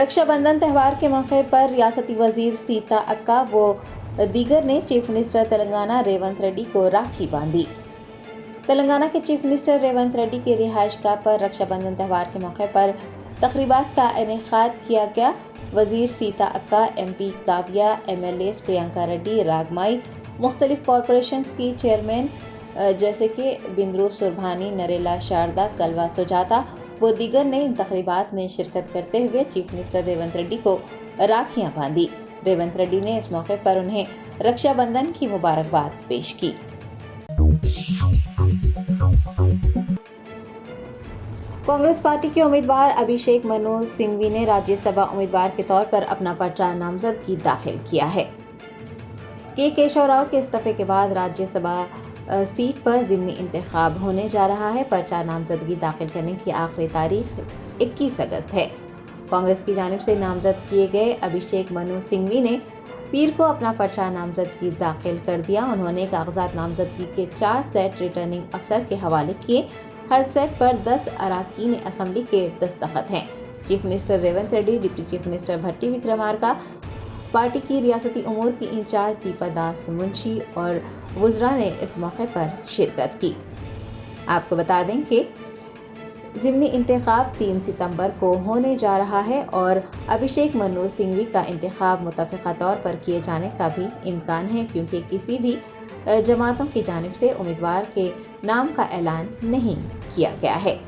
रक्षा बंधन त्यौहार के मौके पर रियासती वजीर सीता अक्का व दीगर ने चीफ मिनिस्टर तेलंगाना रेवंत रेड्डी को राखी बांधी। तेलंगाना के चीफ मिनिस्टर रेवंत रेड्डी के रिहाइशगाह पर रक्षाबंधन त्यौहार के मौके पर तकरीबात का इनेकाद किया गया। वजीर सीता अक्का, MP काव्या, MLAs प्रियंका रेड्डी, रागमाई, मुख्तलिफ कॉरपोरेशंस की चेयरमैन जैसे कि बिंद्रू सुरभानी, नरेला शारदा, कलवा सुजाता वो दीगर ने इन तकरीबात में शिरकत करते हुए चीफ मिनिस्टर रेवंत रेड्डी को राखियां बांधी। रेवंत रेड्डी ने इस मौके पर उन्हें रक्षाबंधन की मुबारकबाद पेश की। कांग्रेस पार्टी के उम्मीदवार अभिषेक मनु सिंघवी ने राज्यसभा उम्मीदवार के तौर पर अपना पर्चा नामजदगी दाखिल किया है। के केशव राव के इस्तीफे के बाद राज्यसभा सीट पर ज़िमनी इंतखाब होने जा रहा है। पर्चा नामजदगी दाखिल करने की आखिरी तारीख 21 अगस्त है। कांग्रेस की जानिब से नामजद किए गए अभिषेक मनु सिंघवी ने पीर को अपना पर्चा नामजदगी दाखिल कर दिया। उन्होंने कागजात नामजदगी के 4 सेट रिटर्निंग अफसर के हवाले किए। हर सेट पर 10 अरकान असम्बली के दस्तखत हैं। Chief minister Revanth Reddy, deputy chief minister Bhatti Vikramarka, party की रियासती उमूर की इंचार्ज दीपा दास मुंशी और वुज़रा ने इस मौके पर शिरकत की। आपको बता दें कि ज़िमनी इंतखाब 3 सितंबर को होने जा रहा है और अभिषेक मनु सिंघवी का इंतखाब मुतफ़िक़ा तौर पर किए जाने का भी इम्कान है, क्योंकि किसी भी जमातों की जानिब से उम्मीदवार के नाम का ऐलान नहीं किया गया है।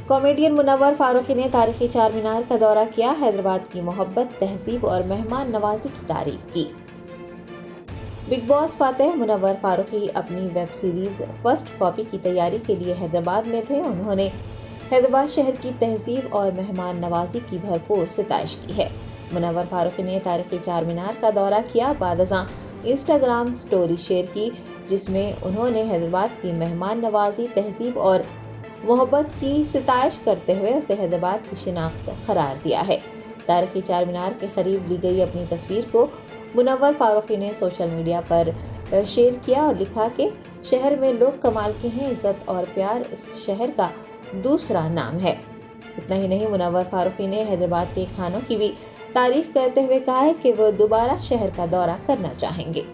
कॉमेडियन मुनव्वर फारूकी ने तारीखी चार मीनार का दौरा किया। हैदराबाद की मोहब्बत, तहजीब और मेहमान नवाजी की तारीफ की। बिग बॉस फातेह मुनव्वर फारूकी अपनी वेब सीरीज फर्स्ट कॉपी की तैयारी के लिए हैदराबाद में थे। उन्होंने हैदराबाद शहर की तहजीब और मेहमान नवाजी की भरपूर सिताइश की है। मुनव्वर फारूकी ने तारीखी चार मीनार का दौरा किया, बादशाह इंस्टाग्राम स्टोरी शेयर की, जिसमें उन्होंने हैदराबाद की मेहमान नवाजी, तहजीब और मोहब्बत की सिताइश करते हुए उसे हैदराबाद की शिनाख्त करार दिया है। तारीखी चार मीनार के करीब ली गई अपनी तस्वीर को मुनव्वर फारूकी ने सोशल मीडिया पर शेयर किया और लिखा कि शहर में लोग कमाल के हैं, इज्जत और प्यार इस शहर का दूसरा नाम है। इतना ही नहीं, मुनव्वर फारूकी ने हैदराबाद के खानों की भी तारीफ करते हुए कहा है कि वो दोबारा शहर का दौरा करना चाहेंगे।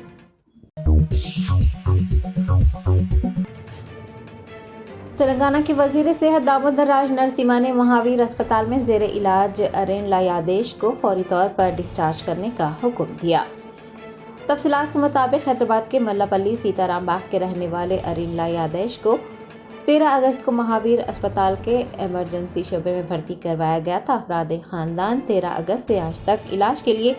तेलंगाना के वजीर सेहत दामोदर राज नरसिम्हा ने महावीर अस्पताल में जेर इलाज अरेन लायादेश को फौरी तौर पर डिस्चार्ज करने का हुक्म दिया। तफसीलात के मुताबिक हैदराबाद के मल्लापल्ली सीताराम बाग के रहने वाले अरेन लायादेश को 13 अगस्त को महावीर अस्पताल के इमरजेंसी शोबे में भर्ती करवाया गया था। अफराद खानदान 13 अगस्त से आज तक इलाज के लिए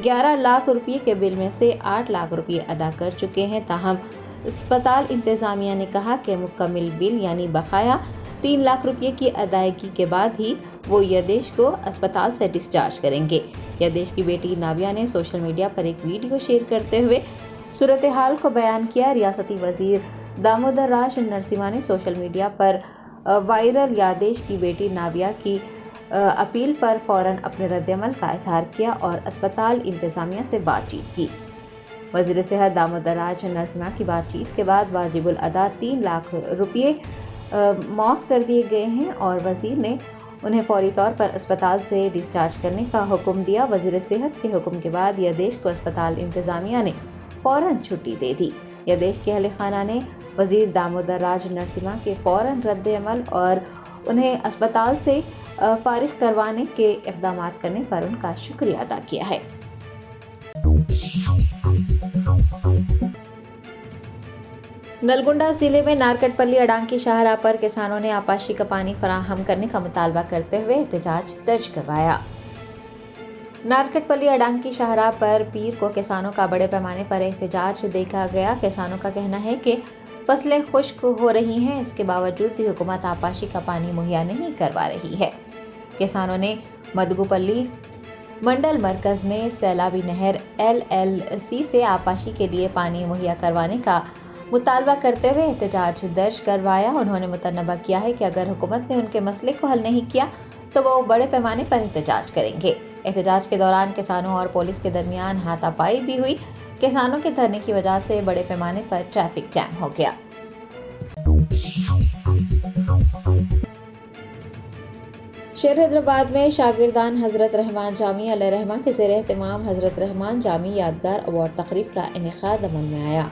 11 लाख रुपये के बिल में से 8 लाख रुपये अदा कर चुके हैं। ताहम अस्पताल इंतज़ामिया ने कहा कि मुकम्मल बिल यानी बकाया 3 लाख रुपये की अदायगी के बाद ही वो यदेश को अस्पताल से डिस्चार्ज करेंगे। यदेश की बेटी नाविया ने सोशल मीडिया पर एक वीडियो शेयर करते हुए सूरत हाल को बयान किया। रियासती वजीर दामोदर राज नरसिम्हा ने सोशल मीडिया पर वायरल यादेश की बेटी नाविया की अपील पर फौरन अपने रद्दअमल का इजहार किया और अस्पताल इंतज़ामिया से बातचीत की। वज़ीर सेहत दामोदर राज नरसिम्हा की बातचीत के बाद वाजिबुल अदा 3 लाख रुपये माफ़ कर दिए गए हैं और वज़ीर ने उन्हें फौरी तौर पर अस्पताल से डिस्चार्ज करने का हुक्म दिया। वज़ीर सेहत के हुक्म के बाद यदेश को अस्पताल इंतज़ामिया ने फ़ौरन छुट्टी दे दी। यदेश के अहले खाना ने वज़ीर दामोदर राज नरसिम्हा के फ़ौरन रद्द-ए-अमल और उन्हें अस्पताल से फारिग करवाने के इक़दाम करने पर उनका शुक्रिया अदा किया है। नलगुंडा जिले में नारकटपल्ली अडांकी शाहराह पर किसानों ने आपाशी का पानी फराहम करने का मुतालबा करते हुए एहतजाज दर्ज करवाया। नारकटपल्ली अडांकी शाहराह पर पीर को किसानों का बड़े पैमाने पर एहतजाज देखा गया। किसानों का कहना है कि फसलें खुश्क हो रही हैं, इसके बावजूद भी हुकूमत आपाशी का पानी मुहैया नहीं करवा रही है। किसानों ने मदगुपल्ली मंडल मरकज़ में सैलाबी नहर LLC से आपाशी के लिए पानी मुहैया करवाने का मुतालबा करते हुए एहतजाज दर्ज करवाया। उन्होंने मुतनबा किया है कि अगर हुकूमत ने उनके मसले को हल नहीं किया तो वो बड़े पैमाने पर एहतजाज करेंगे। एहतजाज के दौरान किसानों और पुलिस के दरमियान हाथापाई भी हुई। किसानों के धरने की वजह से बड़े पैमाने पर ट्रैफिक जैम हो गया। شہر حیدرآباد میں شاگردان حضرت رحمان جامعہ علیہ رحمہ کے زیر اہتمام حضرت رحمان جامعہ یادگار ایوارڈ تقریب کا انعقاد عمل میں آیا۔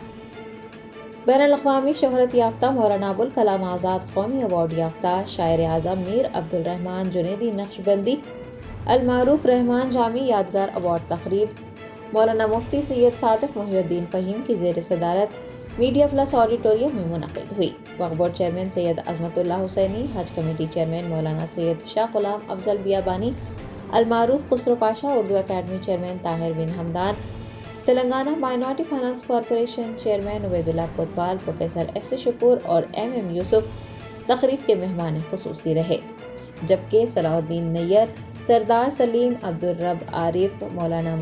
بین الاقوامی شہرت یافتہ مولانا ابوالکلام آزاد قومی ایوارڈ یافتہ شاعر اعظم میر عبدالرحمان جنیدی نقشبندی المعروف رحمان جامعہ یادگار ایوارڈ تقریب مولانا مفتی سید صادق محی الدین فہیم کی زیر صدارت میڈیا پلس آڈیٹوریم میں منعقد ہوئی۔ وقف بورڈ چیئرمین سید عظمت اللہ حسینی، حج کمیٹی چیئرمین مولانا سید شاہ غلام افضل بیابانی، المعروف Khusro Pasha, Urdu academy chairman Tahir bin Hamdan, Telangana minority finance corporation chairman Ubaid Ullah Kotwal, professor S Shakoor اور ایم یوسف تقریب کے مہمان خصوصی رہے، جبکہ صلاح الدین نیئر، سردار سلیم، عبدالرب عارف، مولانا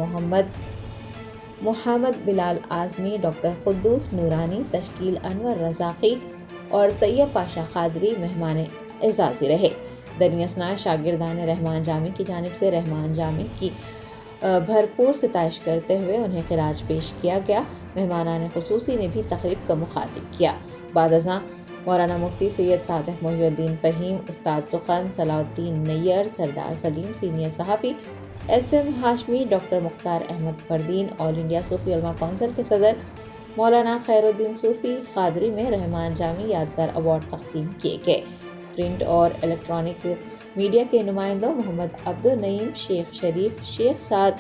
محمد بلال اعظمی، ڈاکٹر قدوس نورانی، تشکیل انور رزاقی اور طیب پاشا قادری مہمان اعزازی رہے۔ دریں اثنا شاگردان رحمان جامعہ کی جانب سے رحمان جامعہ کی بھرپور ستائش کرتے ہوئے انہیں خراج پیش کیا گیا۔ مہمانان خصوصی نے بھی تقریب کا مخاطب کیا۔ بعد ازاں مولانا مفتی سید صادق محی الدین فہیم، استاد سخن، صلاح الدین نیئر، سردار سلیم سینئر صحافی، ایس ایم ہاشمی، ڈاکٹر مختار احمد فردین، آل انڈیا صوفی علماء کونسل کے صدر مولانا خیر الدین صوفی قادری میں رحمان جامعہ یادگار ایوارڈ تقسیم کیے گئے۔ پرنٹ اور الیکٹرانک میڈیا کے نمائندوں محمد عبد النعیم، شیخ شریف، شیخ سعد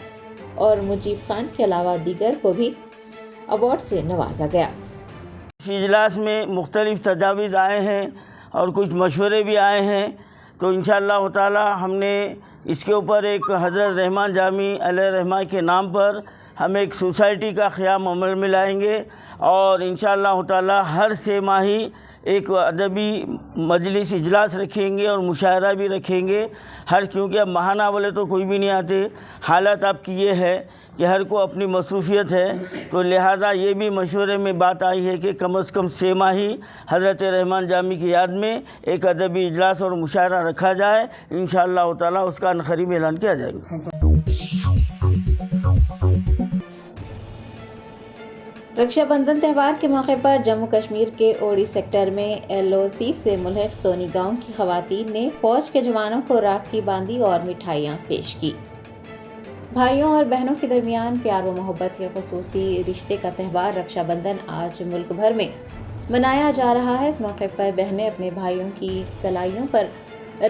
اور مجیب خان کے علاوہ دیگر کو بھی ایوارڈ سے نوازا گیا۔ اس اجلاس میں مختلف تجاویز آئے ہیں اور کچھ مشورے بھی آئے ہیں، تو انشاءاللہ تعالی ہم نے اس کے اوپر ایک حضرت رحمان جامعہ علیہ رحمہ کے نام پر ہم ایک سوسائٹی کا قیام عمل میں لائیں گے، اور انشاءاللہ تعالی ہر 6 ماہی ایک ادبی مجلس اجلاس رکھیں گے اور مشاعرہ بھی رکھیں گے۔ کیونکہ اب ماہانہ والے تو کوئی بھی نہیں آتے، حالت آپ کی یہ ہے کہ ہر کو اپنی مصروفیت ہے، تو لہٰذا یہ بھی مشورے میں بات آئی ہے کہ کم از کم 6 ماہی حضرت رحمان جامعہ کی یاد میں ایک ادبی اجلاس اور مشاعرہ رکھا جائے۔ انشاءاللہ تعالی اس کا عنقریب اعلان کیا جائے گا۔ رکشا بندھن تہوار کے موقع پر جموں کشمیر کے اوڑی سیکٹر میں LOC سے ملحق سونی گاؤں کی خواتین نے فوج کے جوانوں کو راکھی باندھی اور مٹھائیاں پیش کی۔ بھائیوں اور بہنوں کے درمیان پیار و محبت کے خصوصی رشتے کا تہوار رکشا بندھن آج ملک بھر میں منایا جا رہا ہے۔ اس موقع پر بہنیں اپنے بھائیوں کی کلائیوں پر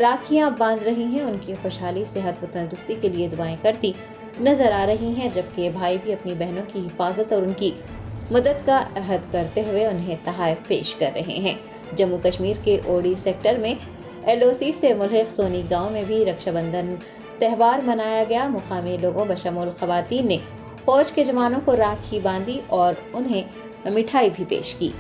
راکھیاں باندھ رہی ہیں، ان کی خوشحالی، صحت و تندرستی کے لیے دعائیں کرتی نظر آ رہی ہیں، جبکہ بھائی بھی اپنی بہنوں کی حفاظت اور ان کی مدد کا عہد کرتے ہوئے انہیں تحائف پیش کر رہے ہیں۔ جموں کشمیر کے اوڑی سیکٹر میں LOC سے ملحق سونی گاؤں میں بھی رکشا بندھن تہوار منایا گیا۔ مقامی لوگوں بشمول خواتین نے فوج کے جوانوں کو راکھی باندھی اور انہیں مٹھائی بھی پیش کی۔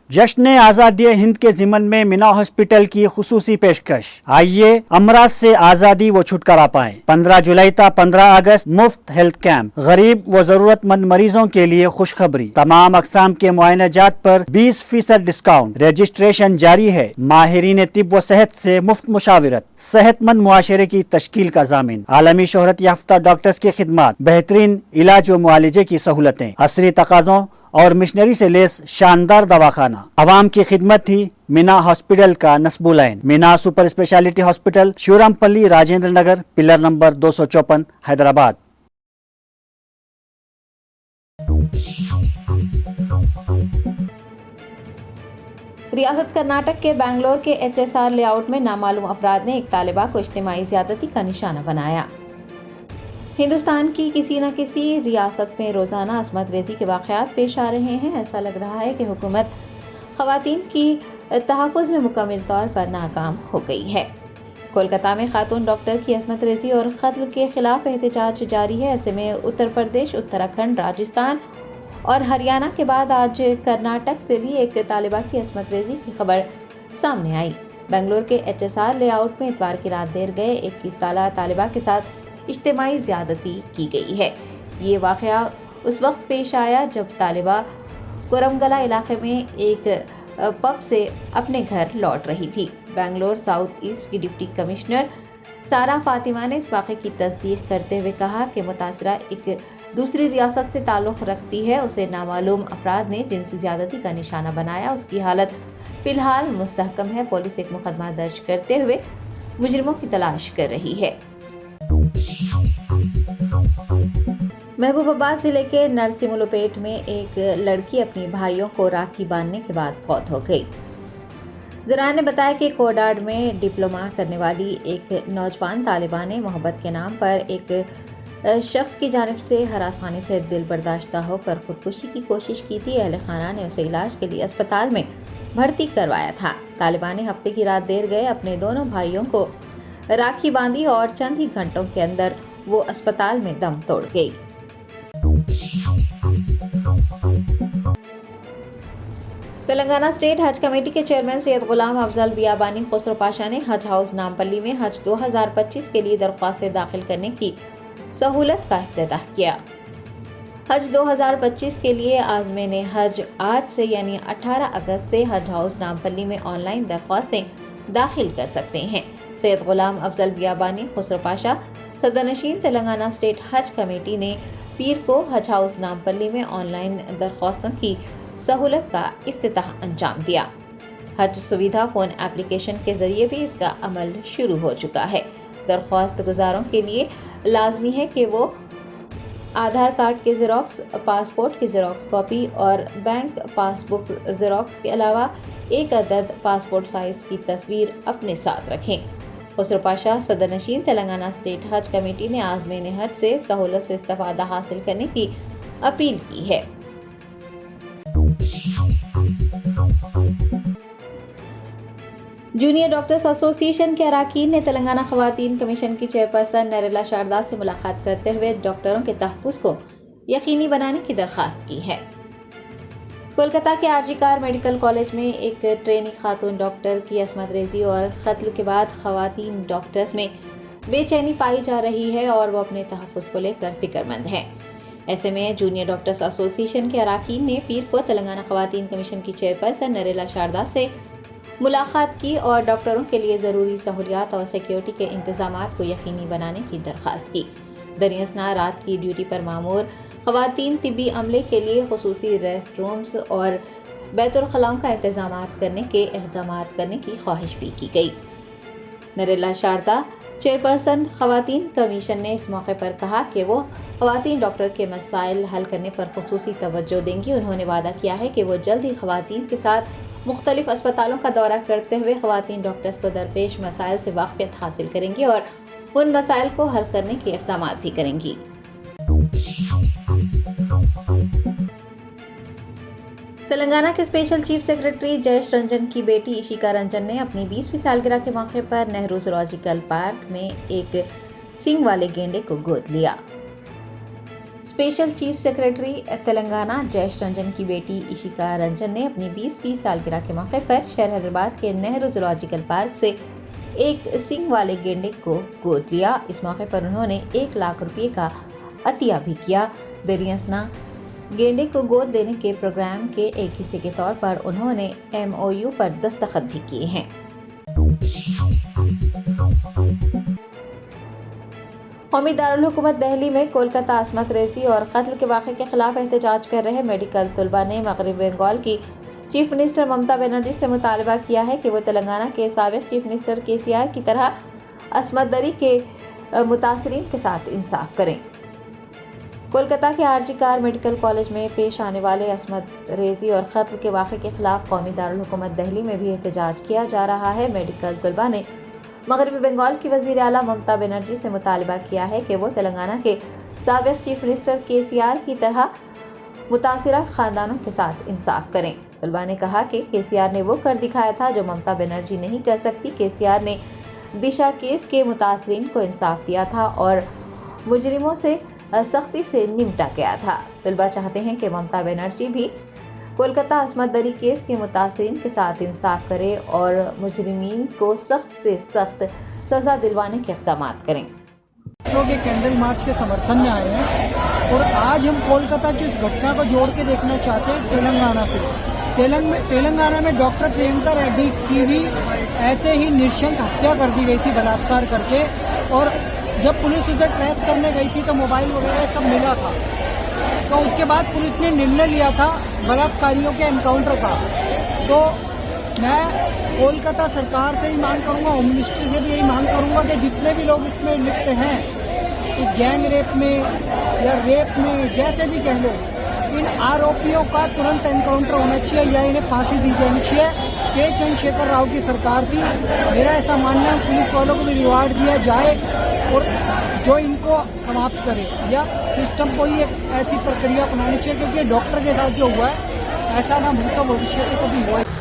جشن آزادی ہند کے ضمن میں مینا ہاسپٹل کی خصوصی پیشکش، آئیے امراض سے آزادی و چھٹکارا پائیں۔ 15 جولائی تا 15 اگست مفت ہیلتھ کیمپ، غریب و ضرورت مند مریضوں کے لیے خوشخبری، تمام اقسام کے معائنہ جات پر 20% ڈسکاؤنٹ، رجسٹریشن جاری ہے۔ ماہرین طب و صحت سے مفت مشاورت، صحت مند معاشرے کی تشکیل کا ضامن، عالمی شہرت یافتہ ڈاکٹرز کی خدمات، بہترین علاج و معالجے کی سہولتیں، عصری تقاضوں اور مشنری سے لیس شاندار دواخانہ، عوام کی خدمت ہی مینا ہاسپٹل کا نصب العین۔ مینا سپر اسپیشلٹی ہاسپٹل، شیورام پلی، راجندر نگر، پلر نمبر 254، حیدرآباد۔ ریاست کرناٹک کے بنگلور کے HSR لے آؤٹ میں نامعلوم افراد نے ایک طالبہ کو اجتماعی زیادتی کا نشانہ بنایا۔ ہندوستان کی کسی نہ کسی ریاست میں روزانہ عصمت ریزی کے واقعات پیش آ رہے ہیں۔ ایسا لگ رہا ہے کہ حکومت خواتین کی تحفظ میں مکمل طور پر ناکام ہو گئی ہے۔ کولکاتہ میں خاتون ڈاکٹر کی عصمت ریزی اور قتل کے خلاف احتجاج جاری ہے۔ ایسے میں اتر پردیش، اتراکھنڈ، راجستھان اور ہریانہ کے بعد آج کرناٹک سے بھی ایک طالبہ کی عصمت ریزی کی خبر سامنے آئی۔ بنگلور کے HSR لے آؤٹ میں اتوار کی رات دیر گئے 21 سالہ طالبہ کے ساتھ اجتماعی زیادتی کی گئی ہے۔ یہ واقعہ اس وقت پیش آیا جب طالبہ کورمگلہ علاقے میں ایک پب سے اپنے گھر لوٹ رہی تھی۔ بنگلور ساؤتھ ایسٹ کی ڈپٹی کمشنر سارا فاطمہ نے اس واقعے کی تصدیق کرتے ہوئے کہا کہ متاثرہ ایک दूसरी रियासत से ताल्लुक़ रखती है, उसे नामालूम अफराद ने जिनसी ज़्यादती का निशाना बनाया। उसकी हालत फिलहाल मुस्तहकम है। पुलिस एक मुकदमा दर्ज करते हुए मुजरिमों की तलाश कर रही है। महबूबाबाद जिले के नरसिंहलोपेट में एक लड़की अपने भाइयों को राखी बांधने के बाद फौत हो गई। ज़राए ने बताया कि कोडाड में डिप्लोमा करने वाली एक नौजवान तालिबा ने मोहब्बत के नाम पर एक शख्स की जानिब से हरासानी से दिल बर्दाश्ता होकर खुदकुशी की कोशिश की थी। अहले खाना ने उसे इलाज के लिए अस्पताल में भर्ती करवाया था। तालिबा ने हफ्ते की रात देर गए अपने दोनों भाइयों को राखी बांधी और चंद ही घंटों के अंदर वो अस्पताल में दम तोड़ गई। तेलंगाना स्टेट हज कमेटी के चेयरमैन सैयद गुलाम अफजल बियाबानी खुसरो पाशा ने हज हाउस नामपल्ली में हज 2025 के लिए दरख्वास्तें दाखिल करने की सहूलत का इफ्तिताह किया। हज 2025 के लिए आज़मीन हज आज से यानी 18 अगस्त से हज हाउस नामपल्ली में ऑनलाइन दरख्वास्तें दाखिल कर सकते हैं। सैयद गुलाम अफजल बियाबानी खुसरो पाशा सदरनशीन तेलंगाना स्टेट हज कमेटी ने पीर को हज हाउस नामपल्ली में ऑनलाइन दरख्वास्तों की सहूलत का इफ्तिताह अंजाम दिया। हज सुविधा फ़ोन एप्लीकेशन के ज़रिए भी इसका अमल शुरू हो चुका है। दरख्वास्त गुजारों के लिए लाजमी है कि वो आधार कार्ड के ज़ेरॉक्स, पासपोर्ट की ज़ेरॉक्स कॉपी और बैंक पासबुक ज़ेरॉक्स के अलावा एक अदद पासपोर्ट साइज़ की तस्वीर अपने साथ रखें। खुसरो पाशा सदरनशीन तेलंगाना स्टेट हज कमेटी ने आज़मीन हज से सहूलत से इस्तेफ़ादा हासिल करने की अपील की है। जूनियर डॉक्टर्स एसोसिएशन के अरकान ने तेलंगाना ख़वातीन कमीशन की चेयरपर्सन नरेला शारदा से मुलाकात करते हुए डॉक्टरों के तहफ़्फ़ुज़ को यकीनी बनाने की दरख्वास्त की है। कोलकाता के आरजी कार मेडिकल कॉलेज में एक ट्रेनी खातून डॉक्टर की असमत रेजी और कत्ल के बाद ख़वातीन डॉक्टर्स में बेचैनी पाई जा रही है और वो अपने तहफ़्फ़ुज़ को लेकर फ़िक्रमंद हैं। ऐसे में जूनियर डॉक्टर्स एसोसिएशन के अरकान ने पीर को तेलंगाना ख़वातीन कमीशन की चेयरपर्सन नरेला शारदा से मुलाकात की और डॉक्टरों के लिए ज़रूरी सहूलियात और सिक्योरिटी के इंतज़ामात को यकीनी बनाने की दरख्वास्त की। दरियासना रात की ड्यूटी पर मामूर ख़वातीन तिब्बी अमले के लिए ख़ुसूसी रेस्ट रूम्स और बैतुल ख़लाओं का इंतज़ामात करने के इक़दामात करने की ख्वाहिश भी की गई। नरेला शारदा चेयरपर्सन ख़वातीन कमीशन ने इस मौके पर कहा कि वो ख़वातीन डॉक्टर के मसाइल हल करने पर ख़ुसूसी तवज्जो देंगी। उन्होंने वादा किया है कि वो जल्द ही ख़वातीन के साथ मुख्तलिफ अस्पतालों का दौरा करते हुए ख़वातीन डॉक्टर्स को दरपेश मसाइल से वाक़फ़ियत हासिल करेंगी और उन मसाइल को हल करने के इक़दामात भी करेंगी। तेलंगाना के special chief secretary Jayesh Ranjan की बेटी इशिका रंजन ने अपनी 20वीं सालगिरह के मौके पर नेहरू ज़ूलॉजिकल पार्क में एक सींग वाले गेंडे को गोद लिया। Special chief secretary Telangana Jayesh Ranjan की बेटी इशिका रंजन ने अपनी 20वीं सालगिरह के मौके पर शहर हैदराबाद के नेहरू ज़ूलॉजिकल पार्क से एक सींग वाले गेंडे को गोद लिया। इस मौके पर उन्होंने 1 लाख रुपये का अतिया भी किया। दरियासना गेंडे को गोद लेने के प्रोग्राम के एक हिस्से के तौर पर उन्होंने MOU पर दस्तखत भी किए हैं। कौमी दारुल हुकूमत दिल्ली में कोलकाता असमत रेजी और कत्ल के वाक़े के खिलाफ एहतजाज कर रहे मेडिकल तलबा ने मगरबी बंगाल की चीफ मिनिस्टर ममता बनर्जी से मुतालबा किया है कि वो तेलंगाना के साबिक़ चीफ मिनिस्टर KCR की तरह असमत दरी के मुतासरीन के साथ इंसाफ करें। कोलकाता के आरजी कार मेडिकल कॉलेज में पेश आने वाले असमत रेजी और कत्ल के वाक़े के खिलाफ कौमी दारुल हुकूमत दिल्ली में भी एहतजाज किया जा रहा है। मेडिकल तलबा ने मगरबी बंगाल की वज़ीर आला ममता बनर्जी से मुतालबा किया है कि वो तेलंगाना के साबिक़ चीफ मिनिस्टर KCR की तरह मुतासिरा ख़ानदानों के साथ इंसाफ करें। तलबा ने कहा कि KCR ने वो कर दिखाया था जो ममता बनर्जी नहीं कर सकती। KCR ने दिशा केस के मुतासरीन को इंसाफ दिया था और मुजरिमों से सख्ती से निपटा गया था। तलबा चाहते हैं कि ममता बनर्जी भी कोलकाता असमत दरी केस के मुतासरीन के साथ इंसाफ करे और मुजरिमीन को सख्त से सख्त सज़ा दिलवाने के इक़दामात करें। लोग ये कैंडल मार्च के समर्थन में आए हैं और आज हम कोलकाता की इस घटना को जोड़ के देखना चाहते हैं तेलंगाना से। तेलंगाना में डॉक्टर प्रियंका रेड्डी की भी ऐसे ही निशंक हत्या कर दी गई थी बलात्कार करके, और जब पुलिस उधर ट्रेस करने गई थी तो मोबाइल वगैरह सब मिला था। तो उसके बाद पुलिस ने निर्णय लिया था बलात्कारियों के एनकाउंटर का। तो मैं कोलकाता सरकार से ही मांग करूंगा, होम मिनिस्ट्री से भी यही मांग करूंगा कि जितने भी लोग इसमें लिप्त हैं, इस गैंग रेप में या रेप में, जैसे भी कह लो, इन आरोपियों का तुरंत एनकाउंटर होना चाहिए या इन्हें फांसी दी जानी चाहिए। के चंद्रशेखर राव की सरकार थी, मेरा ऐसा मानना है पुलिस वालों को भी रिवार्ड दिया जाए और जो इनको समाप्त करे, या सिस्टम को ही एक ऐसी प्रक्रिया अपनानी चाहिए, क्योंकि डॉक्टर के साथ जो हुआ है ऐसा ना भूतो भविष्य में कभी हुआ है।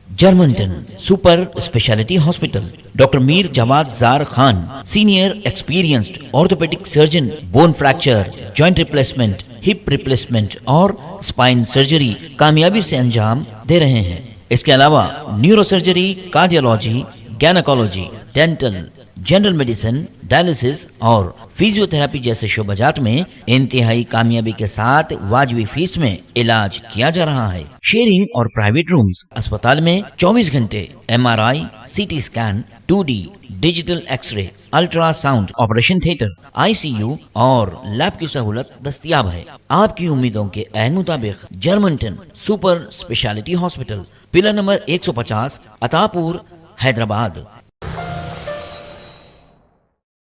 Germanten super speciality hospital, doctor Mir Jawad Zar Khan, senior experienced orthopaedic surgeon, bone fracture, joint replacement, hip replacement और स्पाइन सर्जरी कामयाबी से अंजाम दे रहे हैं। इसके अलावा neuro surgery, cardiology, gynaecology, dental, general medicine, dialysis और फिजियोथेरेपी जैसे शोबाजात में इंतहाई कामयाबी के साथ वाजबी फीस में इलाज किया जा रहा है। शेयरिंग और प्राइवेट रूम्स, अस्पताल में 24 घंटे MRI, CT scan, 2D digital x ray, ultrasound, operation theatre, ICU और लैब की सहूलत दस्तयाब है। आपकी उम्मीदों के ऐन मुताबिक Germanten super speciality hospital, pillar number 150, Attapur, Hyderabad.